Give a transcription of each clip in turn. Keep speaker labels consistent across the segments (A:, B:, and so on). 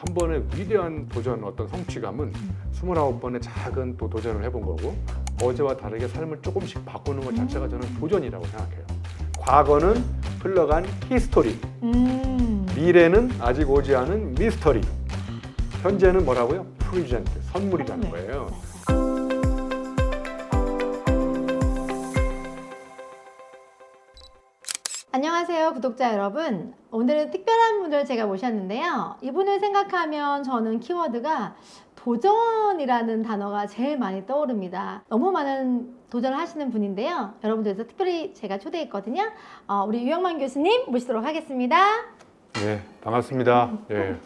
A: 한 번의 위대한 도전, 어떤 성취감은 29번의 작은 또 도전을 해본 거고, 어제와 다르게 삶을 조금씩 바꾸는 것 자체가 저는 도전이라고 생각해요. 과거는 흘러간 히스토리, 미래는 아직 오지 않은 미스터리, 현재는 뭐라고요? 프리젠트, 선물이라는 거예요.
B: 안녕하세요, 구독자 여러분. 오늘은 특별한 분을 제가 모셨는데요. 이분을 생각하면 저는 키워드가 도전이라는 단어가 제일 많이 떠오릅니다. 너무 많은 도전을 하시는 분인데요. 여러분들께서 특별히 제가 초대했거든요. 우리 유영만 교수님 모시도록 하겠습니다.
A: 네, 반갑습니다. 예,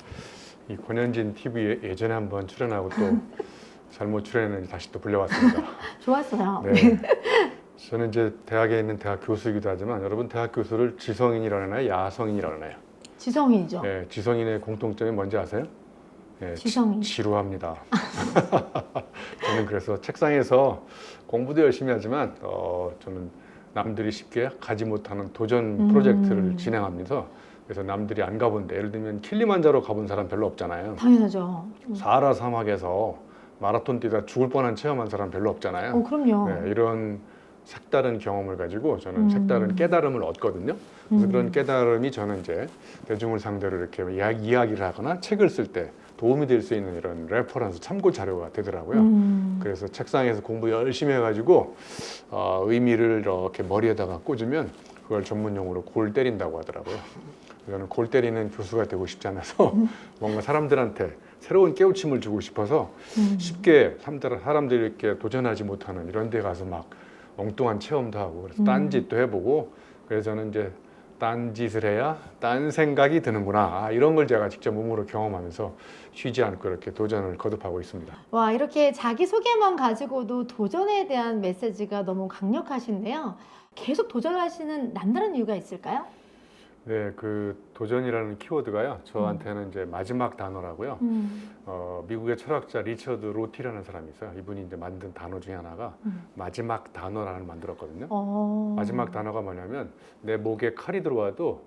A: 이 권현진 TV에 예전에 한번 출연하고 또 잘못 출연했는데 다시 또 불려왔습니다.
B: 좋았어요.
A: 네. 저는 이제 대학에 있는 대학 교수이기도 하지만 여러분 대학 교수를 지성인이라고 하나요? 야성인이라고 하나요?
B: 지성인이죠.
A: 네, 지성인의 공통점이 뭔지 아세요? 네,
B: 지성인.
A: 지루합니다. 저는 그래서 책상에서 공부도 열심히 하지만 저는 남들이 쉽게 가지 못하는 도전 프로젝트를 진행합니다. 그래서 남들이 안 가본 데, 예를 들면 킬리만자로 가본 사람 별로 없잖아요.
B: 당연하죠.
A: 사하라 사막에서 마라톤 뛰다 죽을 뻔한 체험한 사람 별로 없잖아요.
B: 그럼요.
A: 네, 이런 색다른 경험을 가지고 저는 색다른 깨달음을 얻거든요. 그래서 그런 깨달음이 저는 이제 대중을 상대로 이렇게 이야기를 하거나 책을 쓸 때 도움이 될 수 있는 이런 레퍼런스 참고 자료가 되더라고요. 그래서 책상에서 공부 열심히 해가지고 의미를 이렇게 머리에다가 꽂으면 그걸 전문 용어로 골 때린다고 하더라고요. 저는 골 때리는 교수가 되고 싶지 않아서 뭔가 사람들한테 새로운 깨우침을 주고 싶어서 쉽게 사람들이 이렇게 도전하지 못하는 이런 데 가서 막 엉뚱한 체험도 하고 그래서 딴짓도 해보고 그래서 저는 이제 딴짓을 해야 딴 생각이 드는구나 이런 걸 제가 직접 몸으로 경험하면서 쉬지 않고 이렇게 도전을 거듭하고 있습니다.
B: 와, 이렇게 자기소개만 가지고도 도전에 대한 메시지가 너무 강력하신데요. 계속 도전하시는 남다른 이유가 있을까요?
A: 네, 그 도전이라는 키워드가요. 저한테는 이제 마지막 단어라고요. 미국의 철학자 리처드 로티라는 사람이 있어요. 이분이 이제 만든 단어 중에 하나가 마지막 단어라는 걸 만들었거든요. 마지막 단어가 뭐냐면 내 목에 칼이 들어와도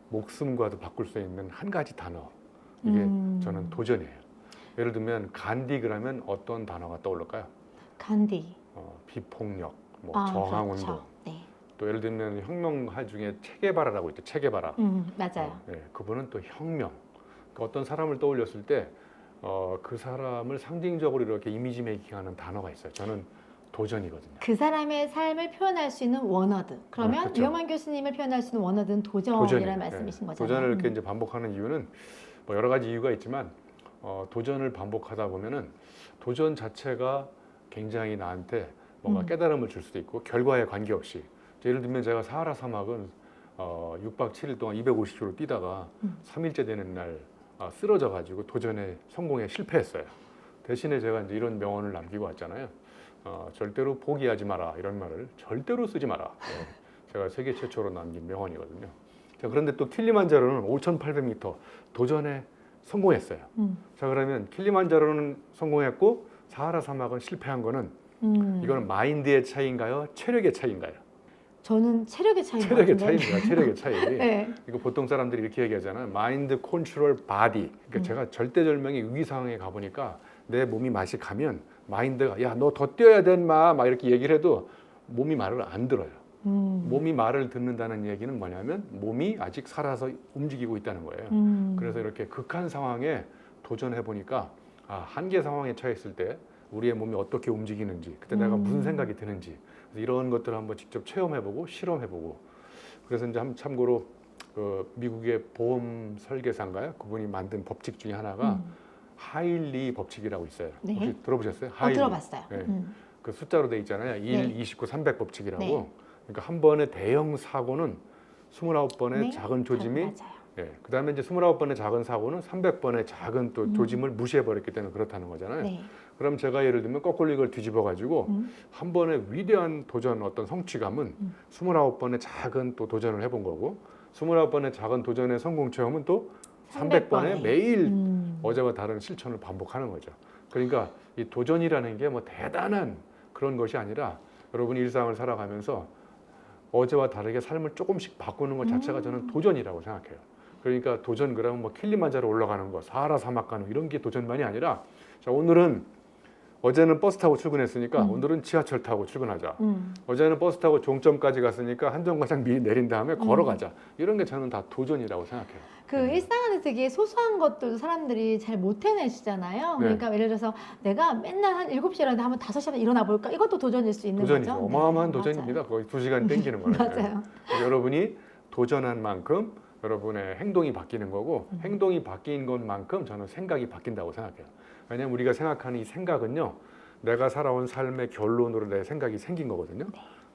A: 목숨과도 바꿀 수 있는 한 가지 단어. 이게 저는 도전이에요. 예를 들면 간디 그러면 어떤 단어가 떠오를까요?
B: 간디.
A: 비폭력, 저항운동.
B: 그렇죠. 네.
A: 또 예를 들면 혁명가 중에 체게바라라고 있죠. 체게바라.
B: 맞아요.
A: 네, 그분은 또 혁명. 그러니까 어떤 사람을 떠올렸을 때 그 사람을 상징적으로 이렇게 이미지 메이킹하는 단어가 있어요. 저는 도전이거든요.
B: 그 사람의 삶을 표현할 수 있는 원어드. 그러면
A: 그렇죠.
B: 유영만 교수님을 표현할 수 있는 원어드는 도전이라는 말씀이신 거잖아요.
A: 도전을 이렇게 이제 반복하는 이유는 뭐 여러 가지 이유가 있지만 도전을 반복하다 보면은 도전 자체가 굉장히 나한테 뭔가 깨달음을 줄 수도 있고 결과에 관계없이 예를 들면 제가 사하라 사막은 6박 7일 동안 250km 뛰다가 3일째 되는 날 쓰러져 가지고 도전에 성공에 실패했어요. 대신에 제가 이제 이런 명언을 남기고 왔잖아요. 절대로 포기하지 마라 이런 말을 절대로 쓰지 마라. 제가 세계 최초로 남긴 명언이거든요. 자, 그런데 또 킬리만자로는 5,800m 도전에 성공했어요. 자, 그러면 킬리만자로는 성공했고 사하라 사막은 실패한 거는 이거는 마인드의 차이인가요? 체력의 차이인가요?
B: 저는 체력의 차이인 것
A: 체력의
B: 같은데.
A: 차이입니다. 체력의 차이.
B: 네.
A: 이거 보통 사람들이 이렇게 얘기하잖아요. 마인드 컨트롤 바디. 그러니까 제가 절대절명의 위기 상황에 가보니까 내 몸이 맛이 가면 마인드가 야, 너 더 뛰어야 된마 막 이렇게 얘기를 해도 몸이 말을 안 들어요. 몸이 말을 듣는다는 얘기는 뭐냐면 몸이 아직 살아서 움직이고 있다는 거예요. 그래서 이렇게 극한 상황에 도전해 보니까 한계 상황에 처했을 때 우리의 몸이 어떻게 움직이는지 그때 내가 무슨 생각이 드는지 이런 것들을 한번 직접 체험해보고 실험해보고 그래서 이제 참고로 그 미국의 보험 설계사인가요? 그분이 만든 법칙 중에 하나가 하일리 법칙이라고 있어요.
B: 네.
A: 혹시 들어보셨어요? 하일리.
B: 들어봤어요.
A: 네. 그 숫자로 돼 있잖아요. 1,
B: 네.
A: 29, 300 법칙이라고.
B: 네.
A: 그러니까 한 번의 대형 사고는 29번의
B: 네.
A: 작은 조짐이
B: 맞아요.
A: 그 다음에 이제 29번의 작은 사고는 300번의 작은 또 조짐을 무시해버렸기 때문에 그렇다는 거잖아요.
B: 네.
A: 그럼 제가 예를 들면 거꾸로 이걸 뒤집어 가지고 한 번의 위대한 도전 어떤 성취감은 29번의 작은 또 도전을 해본 거고 29번의 작은 도전의 성공 체험은 또 300번의 매일 어제와 다른 실천을 반복하는 거죠. 그러니까 이 도전이라는 게 뭐 대단한 그런 것이 아니라 여러분이 일상을 살아가면서 어제와 다르게 삶을 조금씩 바꾸는 것 자체가 저는 도전이라고 생각해요. 그러니까 도전 그러면 뭐 킬리만자로 올라가는 거, 사하라 사막 가는 거 이런 게 도전만이 아니라 자 오늘은 어제는 버스 타고 출근했으니까 오늘은 지하철 타고 출근하자. 어제는 버스 타고 종점까지 갔으니까 한 정거장 미리 내린 다음에 걸어가자. 이런 게 저는 다 도전이라고 생각해요.
B: 그 일상 안에 되게 소소한 것도 사람들이 잘 못 해내시잖아요.
A: 네.
B: 그러니까 예를 들어서 내가 맨날 한 7시에 일어나는데 한번 5시에 일어나 볼까? 이것도 도전일 수 있는
A: 도전이죠.
B: 거죠.
A: 어마어마한
B: 네,
A: 도전입니다. 거의 2시간 땡기는 거예요.
B: 맞아요.
A: 여러분이 도전한 만큼 여러분의 행동이 바뀌는 거고 행동이 바뀐 것만큼 저는 생각이 바뀐다고 생각해요. 왜냐하면 우리가 생각하는 이 생각은요. 내가 살아온 삶의 결론으로 내 생각이 생긴 거거든요.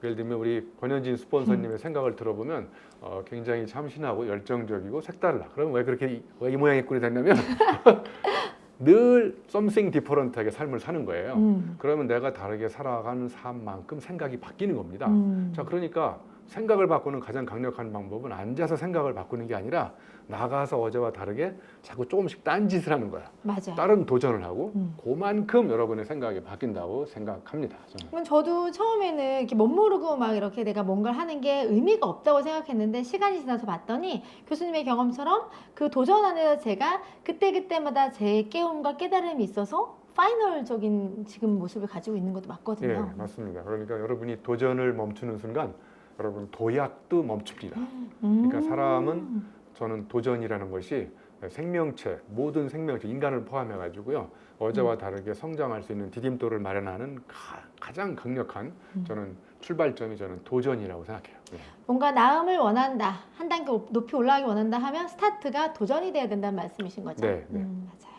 A: 예를 들면 우리 권현진 스폰서님의 생각을 들어보면 굉장히 참신하고 열정적이고 색달라. 그럼 왜 그렇게 이 모양의 꼴이 됐냐면 늘 something different하게 삶을 사는 거예요. 그러면 내가 다르게 살아가는 삶만큼 생각이 바뀌는 겁니다. 자, 그러니까 생각을 바꾸는 가장 강력한 방법은 앉아서 생각을 바꾸는 게 아니라 나가서 어제와 다르게 자꾸 조금씩 딴짓을 하는 거야.
B: 맞아요.
A: 다른 도전을 하고 그만큼 여러분의 생각이 바뀐다고 생각합니다. 저는.
B: 그럼 저도 처음에는 이렇게 멋모르고 막 이렇게 내가 뭔가를 하는 게 의미가 없다고 생각했는데 시간이 지나서 봤더니 교수님의 경험처럼 그 도전 안에서 제가 그때그때마다 제 깨움과 깨달음이 있어서 파이널적인 지금 모습을 가지고 있는 것도 맞거든요.
A: 예, 맞습니다. 그러니까 여러분이 도전을 멈추는 순간 여러분 도약도 멈춥니다. 그러니까 사람은 저는 도전이라는 것이 생명체, 모든 생명체, 인간을 포함해 가지고요. 어제와 다르게 성장할 수 있는 디딤돌을 마련하는 가장 강력한 저는 출발점이 저는 도전이라고 생각해요. 네.
B: 뭔가 나음을 원한다, 한 단계 높이 올라가기 원한다 하면 스타트가 도전이 돼야 된다는 말씀이신 거죠?
A: 네, 네.
B: 맞아요.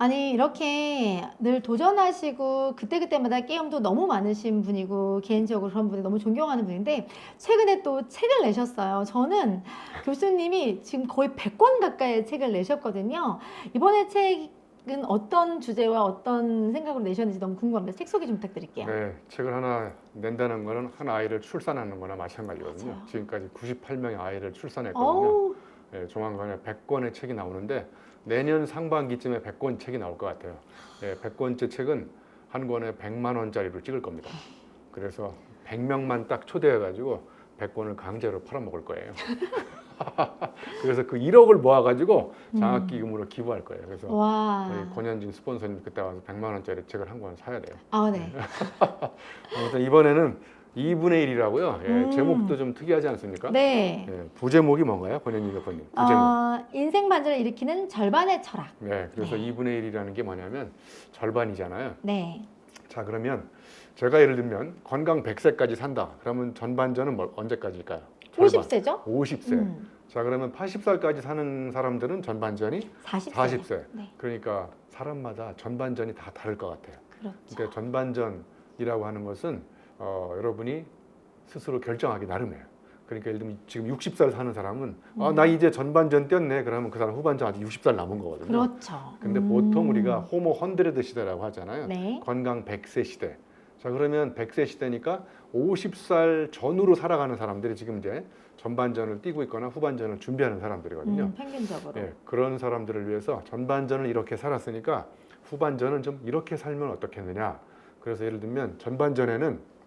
B: 아니 이렇게 늘 도전하시고 그때그때마다 게임도 너무 많으신 분이고 개인적으로 그런 분이 너무 존경하는 분인데 최근에 또 책을 내셨어요. 저는 교수님이 지금 거의 100권 가까이의 책을 내셨거든요. 이번에 책은 어떤 주제와 어떤 생각으로 내셨는지 너무 궁금합니다. 책 소개 좀 부탁드릴게요.
A: 네, 책을 하나 낸다는 거는 한 아이를 출산하는 거나 마찬가지거든요.
B: 맞아요.
A: 지금까지 98명의 아이를 출산했거든요.
B: 어우,
A: 네, 조만간에 100권의 책이 나오는데 내년 상반기쯤에 100권 책이 나올 것 같아요. 네, 100권째 책은 한 권에 100만 원짜리로 찍을 겁니다. 그래서 100명만 딱 초대해가지고 100권을 강제로 팔아먹을 거예요. 그래서 그 1억을 모아가지고 장학기금으로 기부할 거예요. 그래서
B: 와.
A: 우리 권현진 스폰서님 그때 와서 100만 원짜리 책을 한 권 사야 돼요.
B: 아, 네.
A: 아무튼 이번에는 2분의 1이라고요. 예, 제목도 좀 특이하지 않습니까?
B: 네.
A: 예, 부제목이 뭔가요, 권현진 대표님? 부제목.
B: 인생 반전을 일으키는 절반의 철학.
A: 네, 그래서 2분의 1이라는 게 뭐냐면 절반이잖아요.
B: 네.
A: 자, 그러면 제가 예를 들면 건강 100세까지 산다. 그러면 전반전은 언제까지일까요? 절반.
B: 50세죠?
A: 50세. 자, 그러면 80살까지 사는 사람들은 전반전이
B: 40세.
A: 40세.
B: 네.
A: 그러니까 사람마다 전반전이 다 다를 것 같아요.
B: 그렇죠.
A: 그러니까 전반전이라고 하는 것은 여러분이 스스로 결정하기 나름이에요. 그러니까 예를 들면 지금 60살 사는 사람은 나 이제 전반전 뛰었네. 그러면 그 사람 후반전 아직 60살 남은 거거든요.
B: 그렇죠.
A: 근데 보통 우리가 호모 헌드레드 시대라고 하잖아요.
B: 네.
A: 건강 100세 시대. 자, 그러면 100세 시대니까 50살 전후로 살아가는 사람들이 지금 이제 전반전을 뛰고 있거나 후반전을 준비하는 사람들이거든요.
B: 평균적으로.
A: 예, 그런 사람들을 위해서 전반전을 이렇게 살았으니까 후반전은 좀 이렇게 살면 어떻겠느냐. 그래서 예를 들면 전반전에는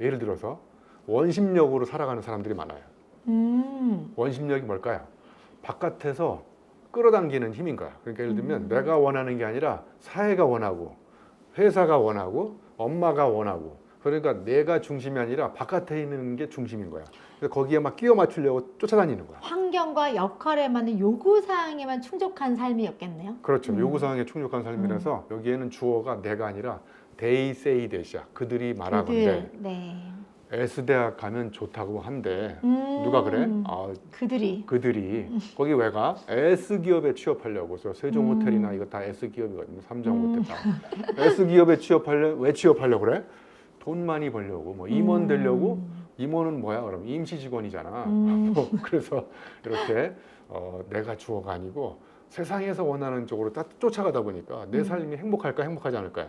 A: 예를 들어서 원심력으로 살아가는 사람들이 많아요. 원심력이 뭘까요? 바깥에서 끌어당기는 힘인 거야. 그러니까 예를 들면 내가 원하는 게 아니라 사회가 원하고 회사가 원하고 엄마가 원하고 그러니까 내가 중심이 아니라 바깥에 있는 게 중심인 거야. 그래서 거기에 막 끼워 맞추려고 쫓아다니는 거야.
B: 환경과 역할에 맞는 요구사항에만 충족한 삶이었겠네요.
A: 그렇죠. 요구사항에 충족한 삶이라서 여기에는 주어가 내가 아니라 they say that이야. 그들이 말하건대
B: 네.
A: S대학 가면 좋다고 한대. 누가 그래?
B: 그들이.
A: 거기 왜 가? S기업에 취업하려고. 그래서 세종호텔이나 이거 다 S기업이거든요. 삼성호텔 다. S기업에 왜 취업하려고 그래? 돈 많이 벌려고. 뭐 임원 되려고. 임원은 뭐야? 그럼 임시 직원이잖아. 그래서 이렇게 내가 주어가 아니고 세상에서 원하는 쪽으로 쫓아가다 보니까 내 삶이 행복할까 행복하지 않을까요?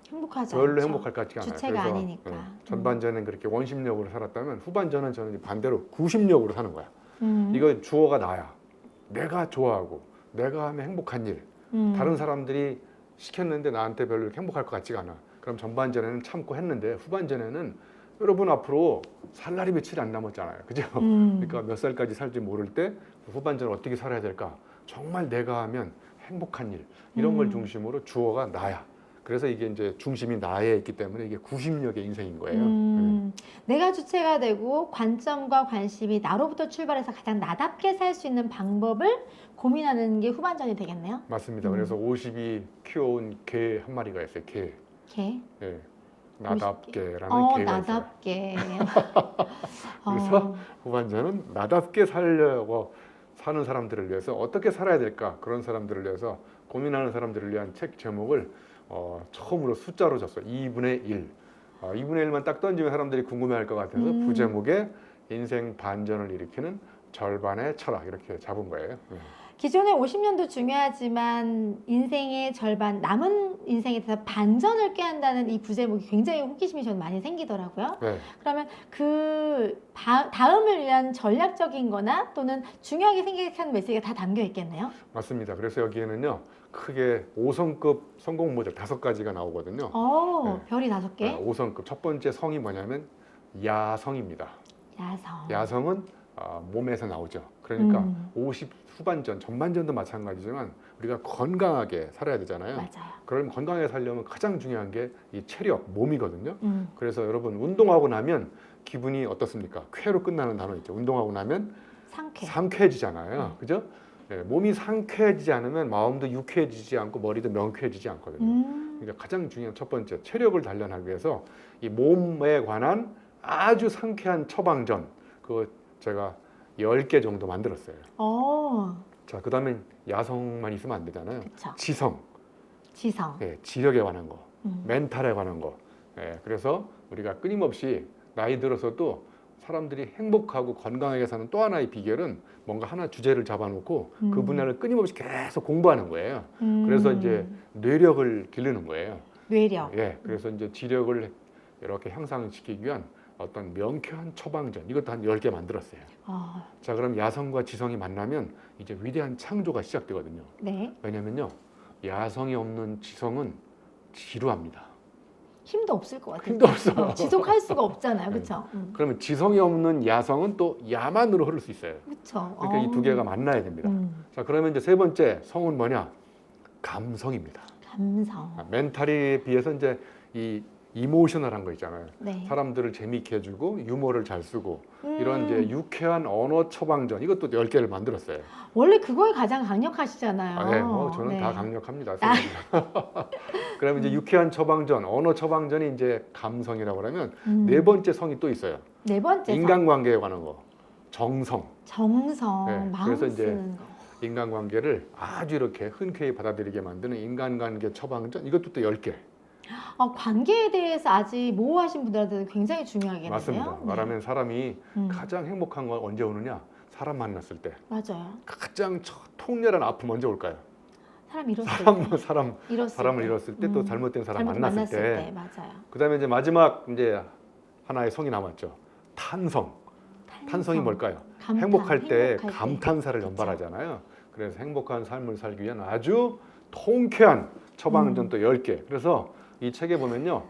B: 행복하지
A: 별로
B: 않죠.
A: 행복할 것 같지가 않아요.
B: 주체가
A: 그래서
B: 아니니까.
A: 전반전은 그렇게 원심력으로 살았다면 후반전은 저는 반대로 구심력으로 사는 거야.
B: 음.
A: 이거 주어가 나야. 내가 좋아하고 내가 하면 행복한 일. 다른 사람들이 시켰는데 나한테 별로 행복할 것 같지가 않아. 그럼 전반전에는 참고 했는데 후반전에는 여러분 앞으로 살 날이 며칠 안 남았잖아요. 그죠? 그러니까 몇 살까지 살지 모를 때 후반전을 어떻게 살아야 될까? 정말 내가 하면 행복한 일 이런 걸 중심으로 주어가 나야. 그래서 이게 이제 중심이 나에 있기 때문에 이게 구심력의 인생인 거예요.
B: 내가 주체가 되고 관점과 관심이 나로부터 출발해서 가장 나답게 살 수 있는 방법을 고민하는 게 후반전이 되겠네요.
A: 맞습니다. 그래서 50이 키워온 개 한 마리가 있어요. 개.
B: 개?
A: 예. 나답게라는 개가 있어요.
B: 나답게.
A: 그래서 후반전은 나답게 살려고 사는 사람들을 위해서 어떻게 살아야 될까 그런 사람들을 위해서 고민하는 사람들을 위한 책 제목을 처음으로 숫자로 줬어요. 2분의 1. 2분의 1만 딱 던지면 사람들이 궁금해할 것 같아서 부제목에 인생 반전을 일으키는 절반의 철학 이렇게 잡은 거예요.
B: 기존의 50년도 중요하지만 인생의 절반, 남은 인생에 대해서 반전을 꾀한다는 이 부제목이 굉장히 호기심이 저는 많이 생기더라고요.
A: 네.
B: 그러면 그 다음을 위한 전략적인 거나 또는 중요하게 생각하는 메시지가 다 담겨 있겠네요.
A: 맞습니다. 그래서 여기에는요. 크게 5성급 성공 모델 5가지가 나오거든요.
B: 네. 별이 5개?
A: 5성급. 첫 번째 성이 뭐냐면 야성입니다.
B: 야성.
A: 야성은 몸에서 나오죠. 그러니까 50 후반전, 전반전도 마찬가지지만 우리가 건강하게 살아야 되잖아요.
B: 맞아요.
A: 그럼 건강하게 살려면 가장 중요한 게 이 체력, 몸이거든요. 그래서 여러분 운동하고 나면 기분이 어떻습니까? 쾌로 끝나는 단어 있죠. 운동하고 나면 상쾌해지잖아요. 그죠? 네, 몸이 상쾌해지지 않으면 마음도 유쾌해지지 않고 머리도 명쾌해지지 않거든요. 그러니까 가장 중요한 첫 번째 체력을 단련하기 위해서 이 몸에 관한 아주 상쾌한 처방전 그거 제가 10개 정도 만들었어요. 자, 그 다음에 야성만 있으면 안 되잖아요.
B: 그쵸.
A: 지성. 예, 지력에 관한 거, 멘탈에 관한 거. 예, 그래서 우리가 끊임없이 나이 들어서도 사람들이 행복하고 건강하게 사는 또 하나의 비결은 뭔가 하나 주제를 잡아놓고 그 분야를 끊임없이 계속 공부하는 거예요. 그래서 이제 뇌력을 기르는 거예요.
B: 뇌력.
A: 예, 그래서 이제 지력을 이렇게 향상시키기 위한 어떤 명쾌한 처방전 이것도 한 10개 만들었어요. 자, 그럼 야성과 지성이 만나면 이제 위대한 창조가 시작되거든요.
B: 네.
A: 왜냐면요, 야성이 없는 지성은 지루합니다.
B: 힘도 없을 것 같아요.
A: 힘도 없어요.
B: 지속할 수가 없잖아요. 그렇죠?
A: 그러면 지성이 없는 야성은 또 야만으로 흐를 수 있어요.
B: 그렇죠.
A: 그러니까 이 두 개가 만나야 됩니다. 자, 그러면 이제 세 번째 성은 뭐냐? 감성입니다.
B: 감성.
A: 멘탈에 비해서 이제 이 이모셔널한 거 있잖아요.
B: 네.
A: 사람들을 재미있게 해주고 유머를 잘 쓰고 이런 이제 유쾌한 언어 처방전 이것도 10개를 만들었어요.
B: 원래 그거에 가장 강력하시잖아요.
A: 네, 저는 다 강력합니다. 그러면 이제 유쾌한 처방전, 언어 처방전이 이제 감성이라고 하면 네 번째 성이 또 있어요.
B: 네 번째
A: 인간관계에 관한 거, 정성.
B: 네, 마음
A: 그래서 이제
B: 쓰는 거.
A: 인간관계를 아주 이렇게 흔쾌히 받아들이게 만드는 인간관계 처방전 이것도 또 10개.
B: 관계에 대해서 아직 모호하신 분들한테는 굉장히 중요하겠네요.
A: 맞습니다.
B: 네.
A: 말하면 사람이 가장 행복한 건 언제 오느냐? 사람 만났을 때.
B: 맞아요.
A: 가장 통렬한 아픔 언제 올까요?
B: 사람을 잃었을
A: 사람을 잃었을 때 또 잘못된 사람 만났을 때.
B: 맞아요.
A: 그다음에 이제 마지막 이제 하나의 성이 남았죠. 탄성. 탄성이 뭘까요? 행복할 때 감탄사를 연발하잖아요. 그래서 행복한 삶을 살기 위한 아주 통쾌한 처방전 또 10개. 그래서 이 책에 보면요.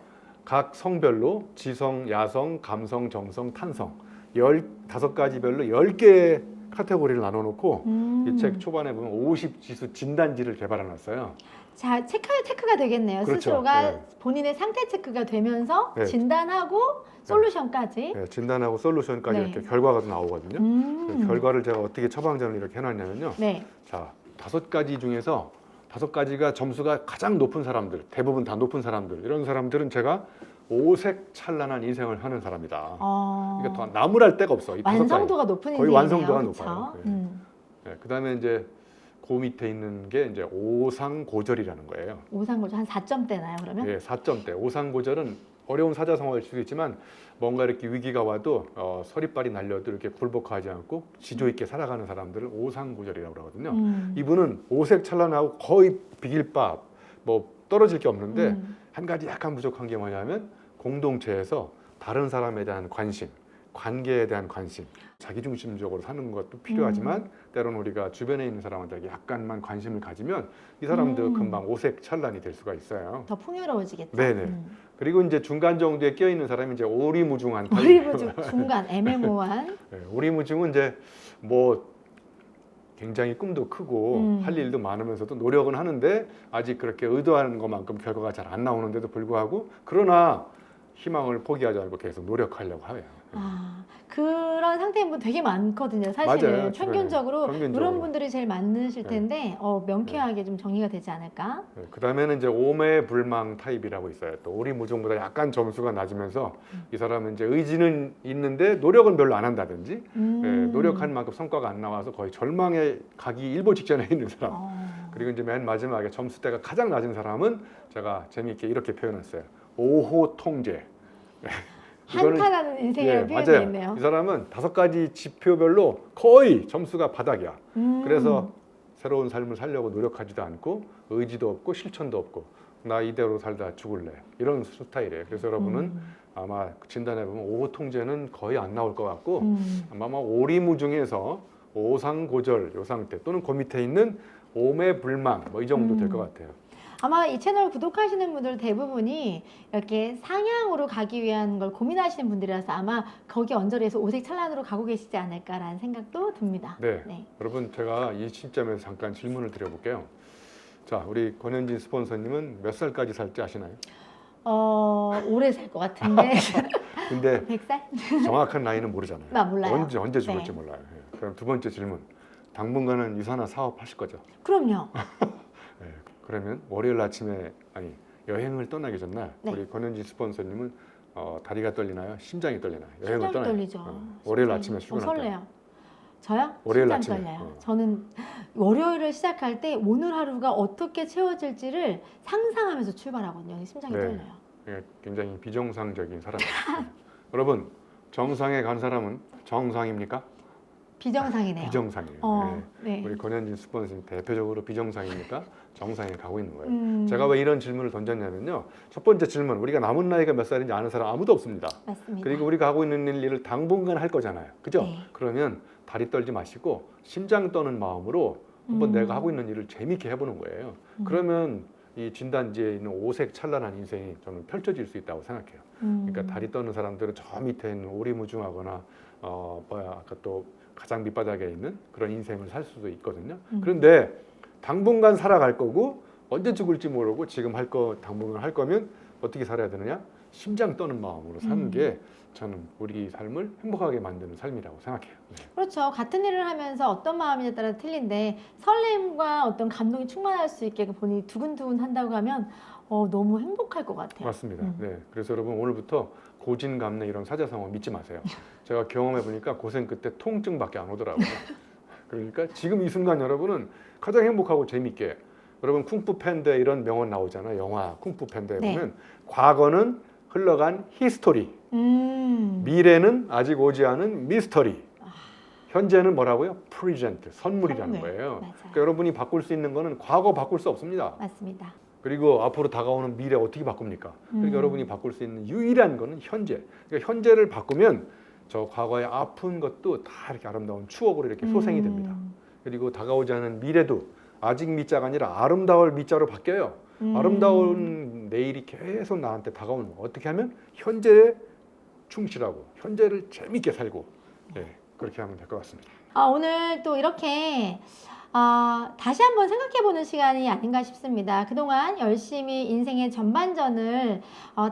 A: 각 성별로 지성, 야성, 감성, 정성, 탄성 15가지별로 10개의 카테고리를 나눠놓고 이 책 초반에 보면 50지수 진단지를 개발해놨어요.
B: 자, 체크가 되겠네요.
A: 그렇죠.
B: 스스로가
A: 네.
B: 본인의 상태 체크가 되면서
A: 네.
B: 진단하고 솔루션까지.
A: 네, 진단하고 솔루션까지
B: 네.
A: 이렇게 결과가 나오거든요. 그 결과를 제가 어떻게 처방전을 이렇게 해놨냐면요.
B: 네.
A: 자, 5가지 중에서 5가지가 점수가 가장 높은 사람들, 대부분 다 높은 사람들, 이런 사람들은 제가 오색 찬란한 인생을 하는 사람이다. 그러니까 더 나무랄 데가 없어. 이 5가지.
B: 완성도가 높은
A: 거의
B: 인생이네요.
A: 완성도가
B: 그쵸?
A: 높아요. 네, 그다음에 이제 그 밑에 있는 게 이제 오상고절이라는 거예요.
B: 오상고절 한 4점대나요, 그러면?
A: 네, 4점대. 오상고절은 어려운 사자성어일 수도 있지만 뭔가 이렇게 위기가 와도 서리빨이 날려도 이렇게 굴복하지 않고 지조 있게 살아가는 사람들을 오상고절이라고 그러거든요. 이분은 오색 찬란하고 거의 비길 바 뭐 떨어질 게 없는데 한 가지 약간 부족한 게 뭐냐면 공동체에서 다른 사람에 대한 관심, 관계에 대한 관심, 자기중심적으로 사는 것도 필요하지만 때로는 우리가 주변에 있는 사람한테 약간만 관심을 가지면 이 사람도 금방 오색찬란이 될 수가 있어요.
B: 더 풍요로워지겠죠.
A: 네네. 그리고 이제 중간 정도에 끼어 있는 사람이 이제 오리무중한 타입.
B: 오리무중 중간 애매모호한.
A: 네, 오리무중은 이제 뭐 굉장히 꿈도 크고 할 일도 많으면서도 노력은 하는데 아직 그렇게 의도하는 것만큼 결과가 잘 안 나오는데도 불구하고 그러나 희망을 포기하지 않고 계속 노력하려고 해요.
B: 아, 그런 상태인 분 되게 많거든요. 사실은
A: 맞아요,
B: 평균적으로
A: 주변에.
B: 그런 분들이 제일 많으실
A: 네.
B: 텐데 명쾌하게 좀 정리가 되지 않을까?
A: 네, 그 다음에는 이제 오매불망 타입이라고 있어요. 또 오리무중보다 약간 점수가 낮으면서 이 사람은 이제 의지는 있는데 노력은 별로 안 한다든지 노력한 만큼 성과가 안 나와서 거의 절망에 가기 일보 직전에 있는 사람. 그리고 이제 맨 마지막에 점수대가 가장 낮은 사람은 제가 재미있게 이렇게 표현했어요. 오호통제.
B: 한탄하는 인생이라는 표현이
A: 맞아요.
B: 있네요.
A: 이 사람은 5가지 지표별로 거의 점수가 바닥이야. 그래서 새로운 삶을 살려고 노력하지도 않고 의지도 없고 실천도 없고 나 이대로 살다 죽을래 이런 스타일이에요. 그래서 여러분은 아마 진단해 보면 오호통제는 거의 안 나올 것 같고 아마 오리무중에서 오상고절 요 상태 또는 그 밑에 있는 오매불망 뭐 이 정도 될 것 같아요.
B: 아마 이 채널 구독하시는 분들 대부분이 이렇게 상향으로 가기 위한 걸 고민하시는 분들이라서 아마 거기 언저리에서 오색찬란으로 가고 계시지 않을까라는 생각도 듭니다.
A: 네. 여러분 제가 이 시점에서 잠깐 질문을 드려볼게요. 자, 우리 권현진 스폰서님은 몇 살까지 살지 아시나요?
B: 오래 살 것 같은데.
A: 근데
B: 100살?
A: 정확한 나이는 모르잖아요.
B: 몰라요.
A: 언제 죽을지 몰라요. 예. 그럼 두 번째 질문. 당분간은 유산화 사업 하실 거죠?
B: 그럼요.
A: 네. 그러면 월요일 아침에 여행을 떠나기 전날 우리 권현진 스폰서님은 다리가 떨리나요? 심장이 떨리나요? 여행을
B: 심장이
A: 떠나요.
B: 떨리죠.
A: 월요일 아침에 출근할 때.
B: 설레요. 저요?
A: 월요일
B: 심장
A: 아침에.
B: 떨려요. 저는 월요일을 시작할 때 오늘 하루가 어떻게 채워질지를 상상하면서 출발하거든요. 심장이 떨려요.
A: 예, 굉장히 비정상적인 사람이에요. 여러분 정상에 간 사람은 정상입니까?
B: 비정상이네요.
A: 비정상이에요.
B: 네.
A: 우리 권현진 스폰서님 대표적으로 비정상입니까? 정상에 가고 있는 거예요. 제가 왜 이런 질문을 던졌냐면요. 첫 번째 질문, 우리가 남은 나이가 몇 살인지 아는 사람 아무도 없습니다.
B: 맞습니다.
A: 그리고 우리가 하고 있는 일을 당분간 할 거잖아요. 그죠?
B: 네.
A: 그러면 다리 떨지 마시고 심장 떠는 마음으로 한번 내가 하고 있는 일을 재미있게 해보는 거예요. 그러면 이 진단지에 있는 오색 찬란한 인생이 저는 펼쳐질 수 있다고 생각해요. 그러니까 다리 떠는 사람들은 저 밑에 있는 오리무중하거나 아까 또 가장 밑바닥에 있는 그런 인생을 살 수도 있거든요. 그런데 당분간 살아갈 거고 언제 죽을지 모르고 지금 당분간 할 거면 어떻게 살아야 되느냐? 심장 떠는 마음으로 사는 게 저는 우리 삶을 행복하게 만드는 삶이라고 생각해요. 네.
B: 그렇죠. 같은 일을 하면서 어떤 마음이냐에 따라 틀린데 설렘과 어떤 감동이 충만할 수 있게 본인이 두근두근 한다고 하면 너무 행복할 것 같아요.
A: 맞습니다. 네. 그래서 여러분 오늘부터 고진감래 이런 사자성어 믿지 마세요. 제가 경험해 보니까 고생 끝에 통증밖에 안 오더라고요. 그러니까 지금 이 순간 여러분은 가장 행복하고 재밌게 여러분 쿵푸 팬더 이런 명언 나오잖아요. 영화 쿵푸 팬더에 보면 과거는 흘러간 히스토리, 미래는 아직 오지 않은 미스터리, 현재는 뭐라고요? 프리젠트, 선물이라는 거예요. 그러니까 여러분이 바꿀 수 있는 거는 과거 바꿀 수 없습니다.
B: 맞습니다.
A: 그리고 앞으로 다가오는 미래 어떻게 바꿉니까? 그러니까 여러분이 바꿀 수 있는 유일한 거는 현재. 그러니까 현재를 바꾸면 저 과거의 아픈 것도 다 이렇게 아름다운 추억으로 이렇게 소생이 됩니다. 그리고 다가오지 않은 미래도 아직 미자가 아니라 아름다울 미자로 바뀌어요. 아름다운 내일이 계속 나한테 다가오는 거. 어떻게 하면 현재에 충실하고 현재를 재밌게 살고 그렇게 하면 될 것 같습니다.
B: 오늘 또 이렇게 다시 한번 생각해보는 시간이 아닌가 싶습니다. 그동안 열심히 인생의 전반전을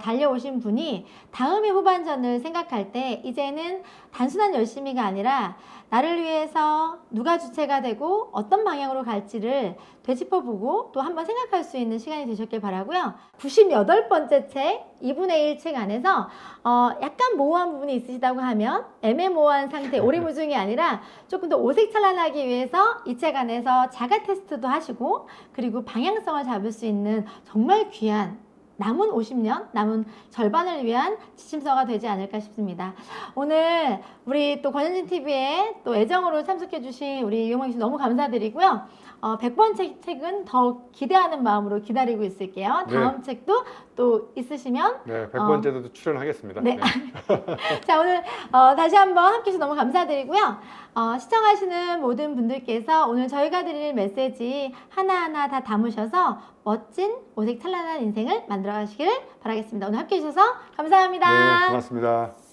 B: 달려오신 분이 다음의 후반전을 생각할 때 이제는 단순한 열심히가 아니라 나를 위해서 누가 주체가 되고 어떤 방향으로 갈지를 되짚어보고 또 한번 생각할 수 있는 시간이 되셨길 바라고요. 98번째 책 2분의 1 책 안에서 약간 모호한 부분이 있으시다고 하면 애매모호한 상태, 오리무중이 아니라 조금 더 오색찬란하기 위해서 이 책 안에서 자가 테스트도 하시고 그리고 방향성을 잡을 수 있는 정말 귀한 남은 50년, 남은 절반을 위한 지침서가 되지 않을까 싶습니다. 오늘 우리 또 권현진 TV에 또 애정으로 참석해 주신 우리 이용광 씨 너무 감사드리고요. 100번 책은 더 기대하는 마음으로 기다리고 있을게요. 다음 책도 또 있으시면
A: 네, 100번째도 출연하겠습니다.
B: 네. 자, 오늘 다시 한번 함께 해주셔서 너무 감사드리고요. 시청하시는 모든 분들께서 오늘 저희가 드릴 메시지 하나하나 다 담으셔서 멋진 오색 찬란한 인생을 만들어 가시길 바라겠습니다. 오늘 함께 해주셔서 감사합니다.
A: 네, 고맙습니다.